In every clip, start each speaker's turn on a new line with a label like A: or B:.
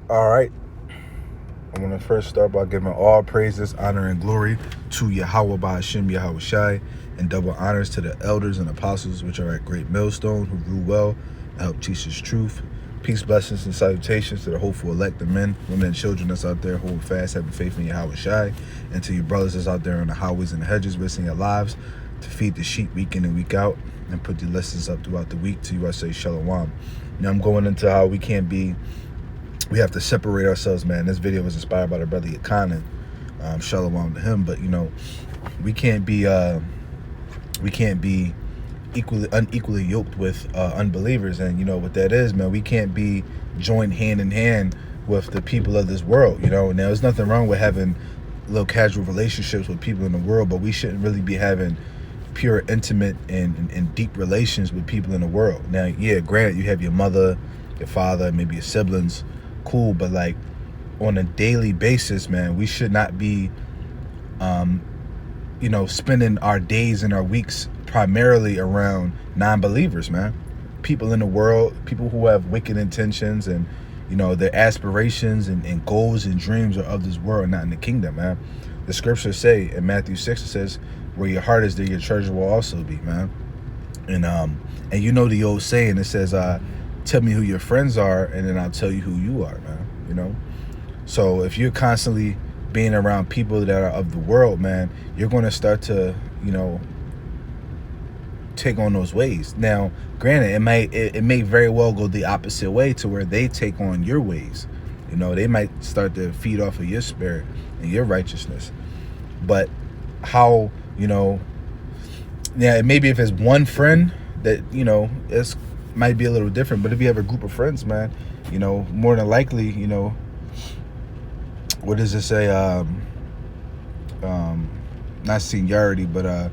A: All right. I want to first start by giving all praises, honor, and glory to Yahweh Ba'ashem Yahweh Shai, and double honors to the elders and apostles which are at Great Millstone, who grew well and helped teach us truth. Peace, blessings, and salutations to the hopeful elect, the men, women, and children that's out there holding fast, having faith in Yahweh Shai, and to you brothers that's out there on the highways and the hedges, risking your lives to feed the sheep week in and week out, and put the lessons up throughout the week. To you I say Shalom. Now I'm going into how we have to separate ourselves, man. This video was inspired by the brother Yakanan. Shalom to him. But we can't be unequally yoked with unbelievers. And what that is, man, we can't be joined hand in hand with the people of this world. Now there's nothing wrong with having little casual relationships with people in the world, but we shouldn't really be having pure, intimate, and deep relations with people in the world. Now, yeah, granted, you have your mother, your father, maybe your siblings, cool, but like on a daily basis, man, we should not be spending our days and our weeks primarily around non-believers, man. People in the world, people who have wicked intentions, and their aspirations and goals and dreams are of this world, not in the kingdom, man. The scriptures say in Matthew 6, it says, where your heart is, there your treasure will also be, man. And the old saying, it says, tell me who your friends are, and then I'll tell you who you are, man. So if you're constantly being around people that are of the world, man, you're going to start to take on those ways. Now, granted, it may very well go the opposite way, to where they take on your ways. They might start to feed off of your spirit and your righteousness. But how, yeah, maybe if it's one friend that it's might be a little different. But if you have a group of friends, man, more than likely, what does it say? Not seniority, but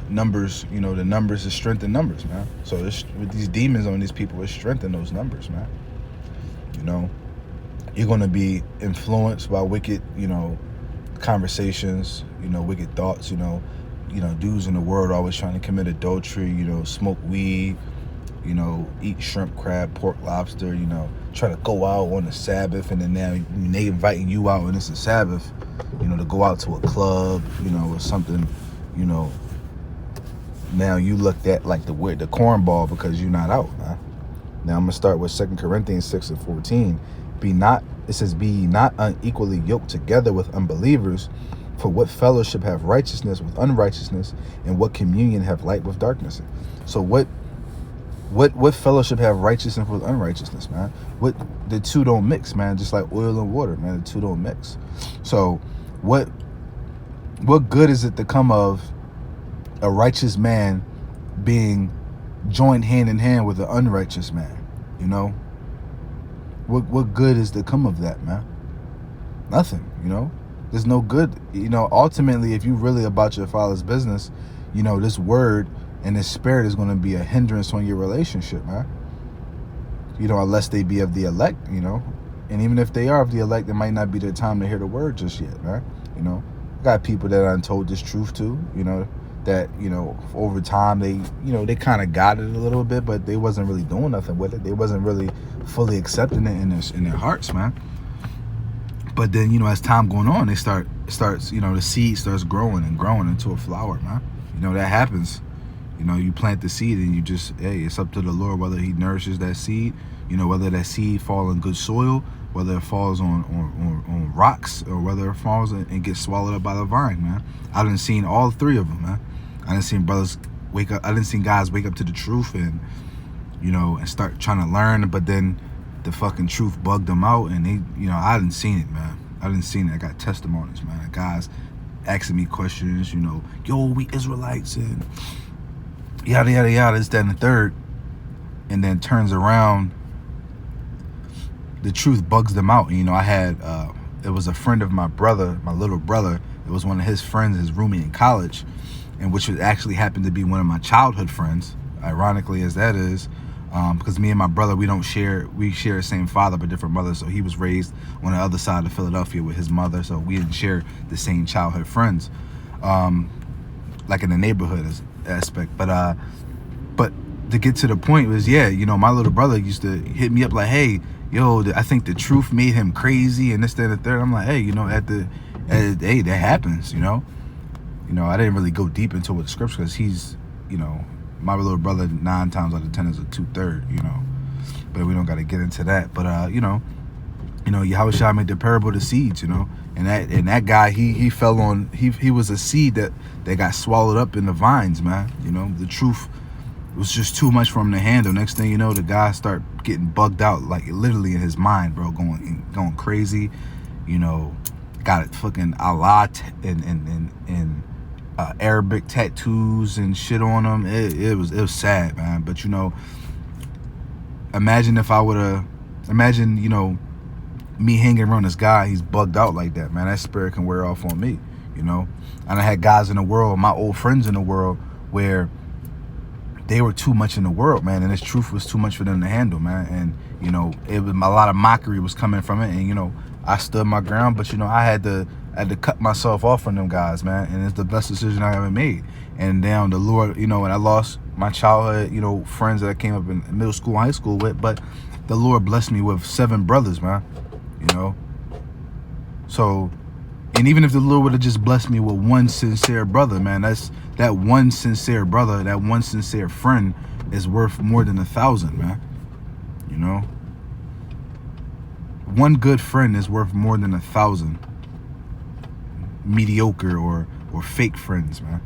A: numbers. The numbers is strength in numbers, man. So with these demons on these people, it's strength in those numbers, man. You're gonna be influenced by wicked, conversations, wicked thoughts, dudes in the world always trying to commit adultery, smoke weed, eat shrimp, crab, pork, lobster, try to go out on the Sabbath, and then now they inviting you out when it's a Sabbath, to go out to a club, or something, now you looked at like the cornball because you're not out, man. Now I'm gonna start with 2 Corinthians 6:14. It says, be ye not unequally yoked together with unbelievers, for what fellowship have righteousness with unrighteousness, and what communion have light with darkness? So what fellowship have righteousness with unrighteousness, man? The two don't mix, man. Just like oil and water, man. The two don't mix. So what good is it to come of a righteous man being joined hand in hand with an unrighteous man? What good is to come of that, man? Nothing. There's no good. Ultimately, if you really about your Father's business, this word and this spirit is going to be a hindrance on your relationship, man. Unless they be of the elect, and even if they are of the elect, it might not be their time to hear the word just yet, man. Got people that I told this truth to, that over time they kind of got it a little bit, but they wasn't really doing nothing with it. They wasn't really fully accepting it in their hearts, man. But then as time going on, they starts the seed starts growing into a flower, man. That happens. You plant the seed, and you just, it's up to the Lord whether he nourishes that seed, whether that seed fall in good soil, whether it falls on rocks, or whether it falls and gets swallowed up by the vine, man. I done seen all three of them, man. I done seen brothers wake up. I done seen guys wake up to the truth and and start trying to learn, but then the fucking truth bugged them out, and they, I didn't seen it, man. I didn't seen it. I got testimonies, man. Guys asking me questions, yo, we Israelites, and yada yada yada, this, that, and the third, and then turns around, the truth bugs them out. I had it was a friend of my brother, my little brother. It was one of his friends, his roommate in college, and which actually happened to be one of my childhood friends, ironically as that is. Because me and my brother, we share the same father but different mothers. So he was raised on the other side of Philadelphia with his mother, so we didn't share the same childhood friends, like in the neighborhood aspect. But to get to the point was, my little brother used to hit me up like, hey, yo, I think the truth made him crazy and this, that, and the third. I'm like, hey, hey, that happens, I didn't really go deep into what the scripture, because he's, my little brother 9 times out of 10 is a 2/3, but we don't got to get into that. But, Yahushua made the parable of the seeds, and that guy, he fell on, he was a seed that got swallowed up in the vines, man. The truth was just too much for him to handle. Next thing you know, the guy start getting bugged out, like literally in his mind, bro, going crazy. Got it fucking Allah and Arabic tattoos and shit on him. It was sad, man. But imagine if I would have, me hanging around this guy, he's bugged out like that, man. That spirit can wear off on me, And I had guys in the world, my old friends in the world, where they were too much in the world, man, and this truth was too much for them to handle, man. And it was a lot of mockery was coming from it, and I stood my ground, but I had to cut myself off from them guys, man. And it's the best decision I ever made. And down the Lord, when I lost my childhood, friends that I came up in middle school, high school with, but the Lord blessed me with 7 brothers, man. So, and even if the Lord would have just blessed me with one sincere brother, man, that one sincere brother, that one sincere friend is worth more than 1,000, man. One good friend is worth more than 1,000 mediocre or fake friends, man,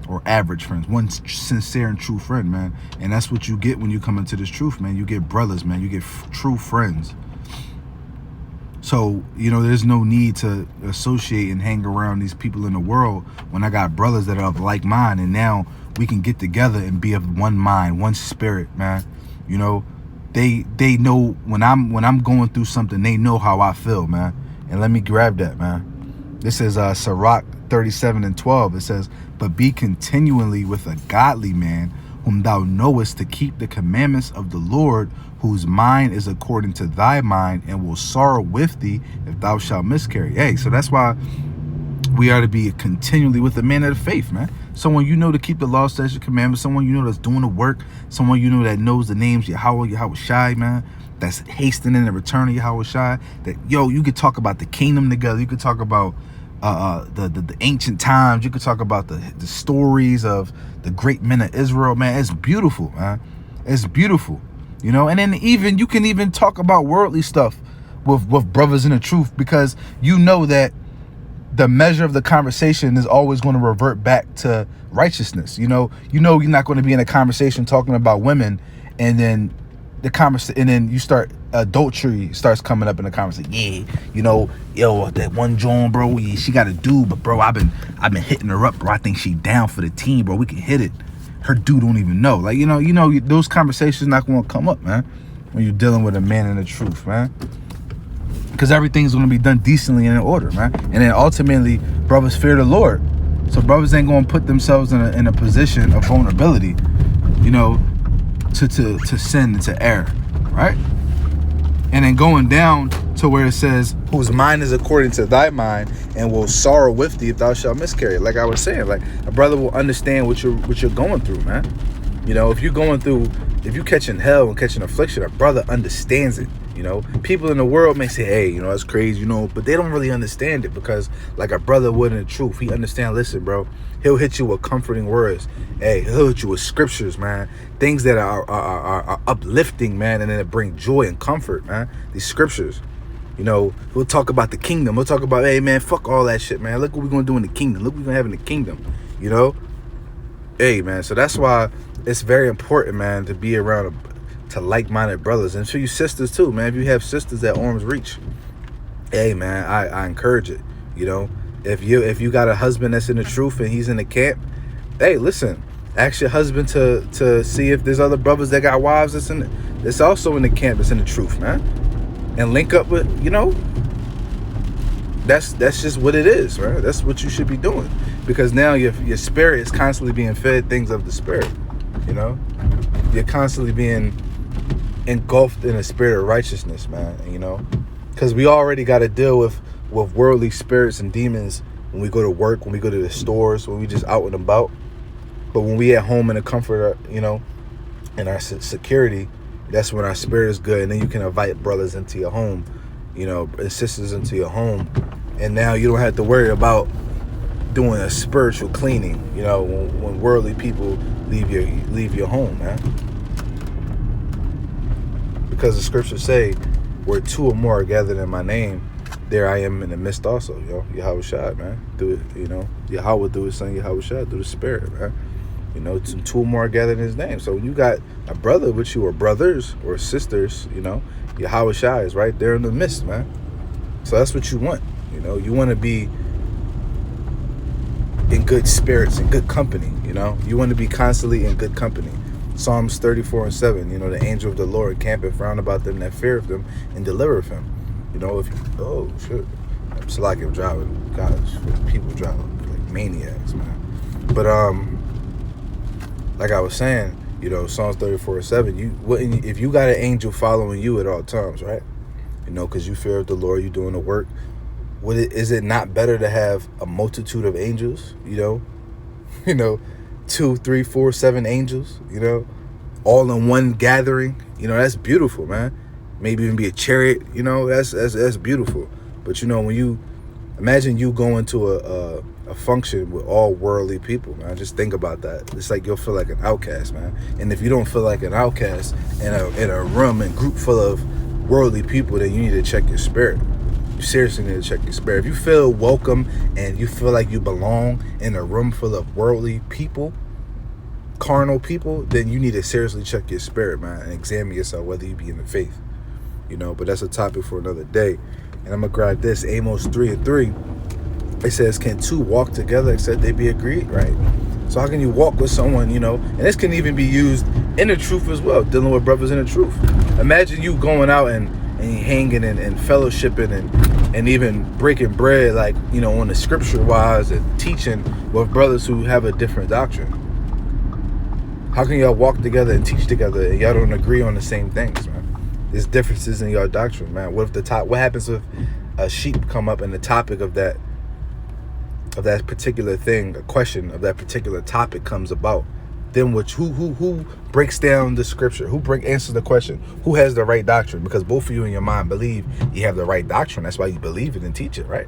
A: or average friends. One sincere and true friend, man. And that's what you get when you come into this truth, man. You get brothers, man. You get true friends. So, there's no need to associate and hang around these people in the world when I got brothers that are of like mind, and now we can get together and be of one mind, one spirit, man. They know when I'm going through something, they know how I feel, man. And let me grab that, man. This is Sirach 37:12. It says, but be continually with a godly man, whom thou knowest to keep the commandments of the Lord, whose mind is according to thy mind, and will sorrow with thee if thou shalt miscarry. Hey, so that's why we are to be continually with a man of the faith, man. Someone to keep the law, statutes, commandments. Someone that's doing the work. Someone that knows the names Yahweh Shai, man. That's hastening the return of Yahweh Shai. That you could talk about the kingdom together. You could talk about the ancient times. You could talk about the stories of the great men of Israel, man. It's beautiful, man. It's beautiful, And then you can even talk about worldly stuff with brothers in the truth, because that the measure of the conversation is always going to revert back to righteousness. You're not going to be in a conversation talking about women, and then you start adultery starts coming up in the conversation. Yeah, that one Joan, bro, yeah, she got a dude, but bro, I've been hitting her up, bro. I think she down for the team, bro. We can hit it. Her dude don't even know. Like, those conversations not going to come up, man, when you're dealing with a man in the truth, man. Because everything's going to be done decently and in order, man. And then ultimately, brothers fear the Lord. So brothers ain't going to put themselves in a position of vulnerability, to sin and to err, right? And then going down to where it says, whose mind is according to thy mind, and will sorrow with thee if thou shalt miscarry. Like I was saying, like a brother will understand what you're going through, man. If you're catching hell and catching affliction, a brother understands it. People in the world may say, hey, that's crazy, but they don't really understand it, because like a brother would in the truth, he understand. Listen, bro, he'll hit you with comforting words. Hey, he'll hit you with scriptures, man, things that are uplifting, man, and then it bring joy and comfort, man. These scriptures, we'll talk about the kingdom. We'll talk about, hey, man, fuck all that shit, man. Look what we're gonna do in the kingdom. Look what we're gonna have in the kingdom. Hey, man. So that's why it's very important, man, to be around to like-minded brothers, and for you sisters too, man. If you have sisters at arm's reach, hey, man, I encourage it. If you got a husband that's in the truth and he's in the camp, hey, listen, ask your husband to see if there's other brothers that got wives that's also in the camp, that's in the truth, man, and link up with, that's just what it is, right? That's what you should be doing, because now your spirit is constantly being fed things of the spirit. You're constantly being engulfed in a spirit of righteousness, man. Because we already got to deal with worldly spirits and demons when we go to work, when we go to the stores, when we just out and about. But when we at home in the comfort, and our security, that's when our spirit is good. And then you can invite brothers into your home, and sisters into your home. And now you don't have to worry about doing a spiritual cleaning, when worldly people leave your home, man. Because the scriptures say, where two or more are gathered in my name, there I am in the midst also, Yahweh Shai, man. Do it, Yahweh through his son, Yahweh Shai through the spirit, man. Two or more are gathered in his name. So when you got a brother with you, or brothers or sisters, Yahweh Shai is right there in the midst, man. So that's what you want. You want to be in good spirits, in good company, You want to be constantly in good company. Psalms 34:7, the angel of the Lord campeth round about them that fear of them and delivereth him. Oh shit. It's like I'm driving. Gosh, people driving like maniacs, man. But like I was saying, Psalms 34:7, if you got an angel following you at all times, right? Because you fear of the Lord, you're doing the work. Is it not better to have a multitude of angels? 2, 3, 4, 7 angels, all in one gathering. That's beautiful, man. Maybe even be a chariot, that's beautiful. But when you imagine you going to a function with all worldly people, man, just think about that. It's like you'll feel like an outcast, man. And if you don't feel like an outcast in a room and group full of worldly people, then you need to check your spirit. You seriously need to check your spirit. If you feel welcome and you feel like you belong in a room full of worldly people, carnal people, then you need to seriously check your spirit, man, and examine yourself whether you be in the faith. But that's a topic for another day. And I'm gonna grab this, Amos 3:3. It says, can two walk together except they be agreed, right? So how can you walk with someone, and this can even be used in the truth as well, dealing with brothers in the truth. Imagine you going out and hanging and fellowshipping and even breaking bread, like, on the scripture wise, and teaching with brothers who have a different doctrine. How can y'all walk together and teach together and y'all don't agree on the same things, man? There's differences in your doctrine, man. What happens if a sheep come up and the topic of that particular thing, a question of that particular topic comes about? Then who breaks down the scripture? Who answers the question? Who has the right doctrine? Because both of you in your mind believe you have the right doctrine. That's why you believe it and teach it, right?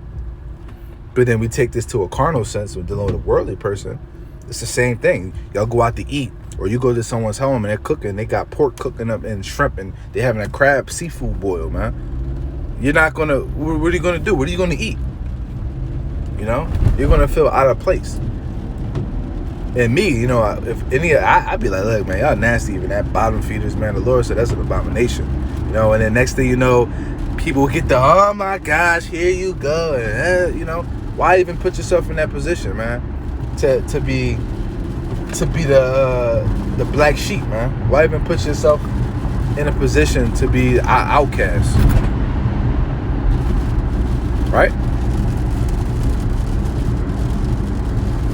A: But then we take this to a carnal sense of dealing with a worldly person. It's the same thing. Y'all go out to eat, or you go to someone's home and they're cooking. They got pork cooking up and shrimp, and they're having a crab seafood boil, man. You're not gonna. What are you gonna do? What are you gonna eat? You're gonna feel out of place. And me, if any, I'd be like, look, man, y'all nasty. Even that bottom feeders, man. The Lord said that's an abomination. And then next thing you know, people get the, oh my gosh, here you go. And, why even put yourself in that position, man? To be the black sheep, man. Why even put yourself in a position to be an outcast? Right?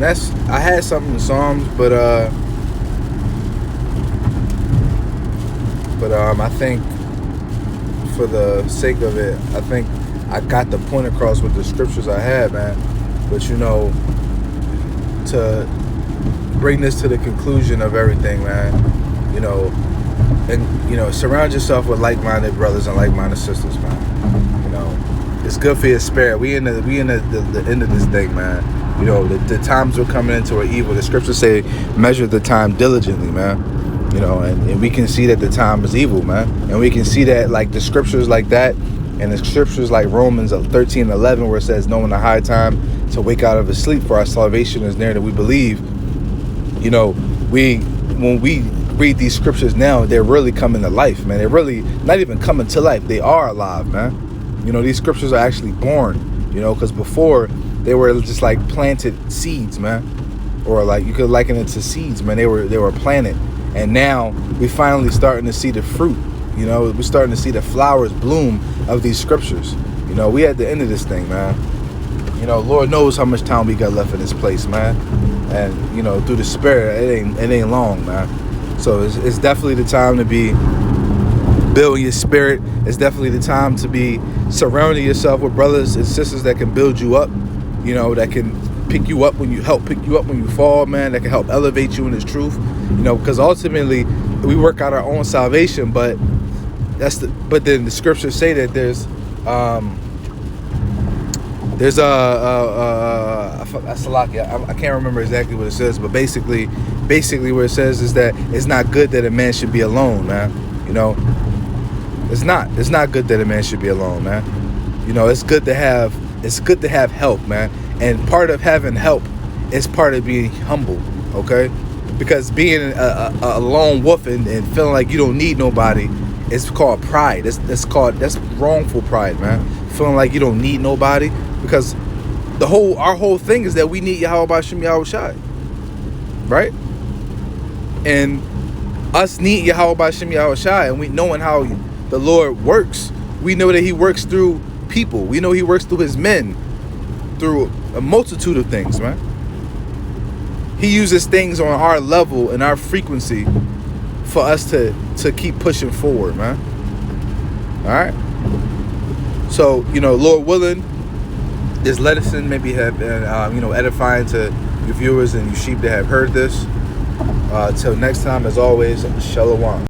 A: I had something in Psalms, but I think for the sake of it, I think I got the point across with the scriptures I had, man. But to bring this to the conclusion of everything, man, and surround yourself with like-minded brothers and like-minded sisters, man. It's good for your spirit. We in the end of this thing, man. The times we're coming into are evil. The scriptures say, measure the time diligently, man. And we can see that the time is evil, man. And we can see that, like, the scriptures like that, and the scriptures like Romans 13:11, where it says, knowing the high time to wake out of his sleep, for our salvation is near, that we believe. When we read these scriptures now, they're really coming to life, man. They're really not even coming to life. They are alive, man. These scriptures are actually born, because before they were just like planted seeds, man. Or like you could liken it to seeds, man. They were planted. And now we finally starting to see the fruit. We're starting to see the flowers bloom of these scriptures. We at the end of this thing, man. Lord knows how much time we got left in this place, man. And through the spirit, it ain't long, man. So it's definitely the time to be building your spirit. It's definitely the time to be surrounding yourself with brothers and sisters that can build you up, that can pick you up when you fall, man, that can help elevate you in this truth. Because ultimately we work out our own salvation, but then the scriptures say that there's I can't remember exactly what it says, but basically what it says is that it's not good that a man should be alone, man. It's not good that a man should be alone, man. It's good to have help, man. And part of having help is part of being humble, okay? Because being a lone wolf and feeling like you don't need nobody, it's called pride. That's wrongful pride, man. Feeling like you don't need nobody, because our whole thing is that we need Yahweh B'Shem Yahweh Shai, right? And us need Yahweh B'Shem Yahweh Shai, and we knowing how the Lord works, we know that He works through people. We know He works through His men, through a multitude of things, man. He uses things on our level and our frequency for us to keep pushing forward, man. All right. So, Lord willing, this lesson maybe have been, edifying to your viewers and you sheep that have heard this. Till next time, as always, Shalom.